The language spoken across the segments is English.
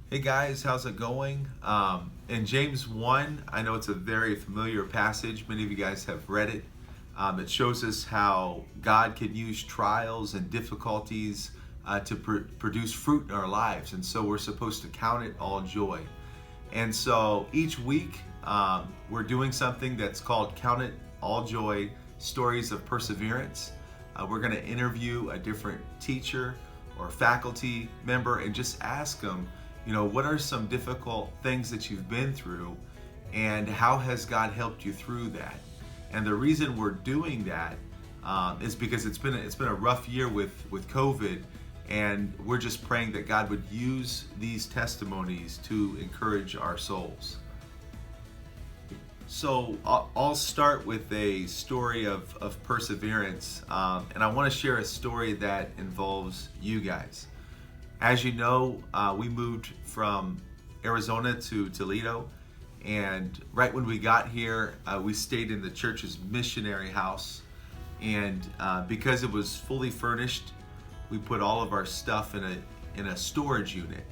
Hey guys, how's it going? In James 1, I know it's a very familiar passage. Many of you guys have read it. It shows us how God can use trials and difficulties to produce fruit in our lives. And so we're supposed to count it all joy. And so each week, we're doing something that's called Count It All Joy Stories of Perseverance. We're going to interview a different teacher or faculty member and just ask them, what are some difficult things that you've been through and how has God helped you through that? And the reason we're doing that is because it's been a rough year with COVID, and we're just praying that God would use these testimonies to encourage our souls. So I'll start with a story of perseverance, and I want to share a story that involves you guys. As you know, we moved from Arizona to Toledo, and right when we got here, we stayed in the church's missionary house, and because it was fully furnished, we put all of our stuff in a storage unit.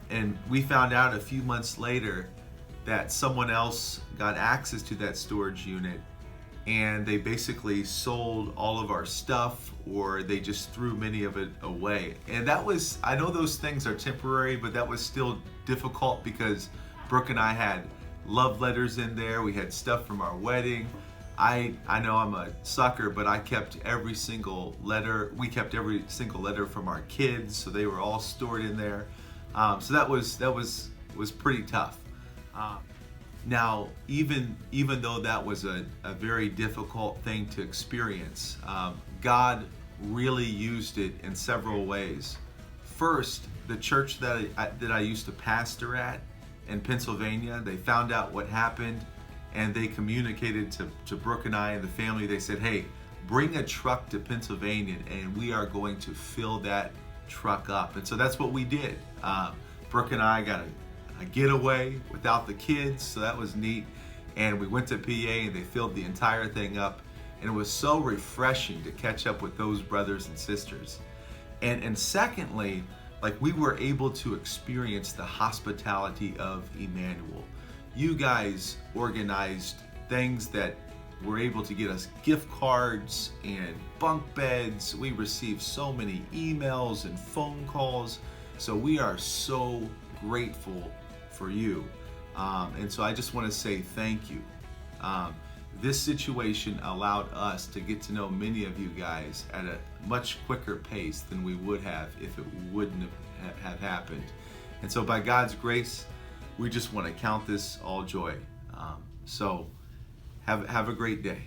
And we found out a few months later that someone else got access to that storage unit, and they basically sold all of our stuff, or they just threw many of it away. And that was, I know those things are temporary, but that was still difficult because Brooke and I had love letters in there. We had stuff from our wedding. I know I'm a sucker, but I kept every single letter. We kept every single letter from our kids, so they were all stored in there. So that was pretty tough. Now, even though that was a very difficult thing to experience, God really used it in several ways. First, the church that I used to pastor at in Pennsylvania, they found out what happened, and they communicated to Brooke and I and the family. They said, hey, bring a truck to Pennsylvania, and we are going to fill that truck up. And so that's what we did. Brooke and I got a getaway without the kids, so that was neat. And we went to PA, and they filled the entire thing up, and it was so refreshing to catch up with those brothers and sisters. And secondly, like, we were able to experience the hospitality of Emmanuel. You guys organized things that were able to get us gift cards and bunk beds. We received so many emails and phone calls, so we are so grateful for you. And so I just want to say thank you. This situation allowed us to get to know many of you guys at a much quicker pace than we would have if it wouldn't have happened. And so by God's grace, we just want to count this all joy. So have a great day.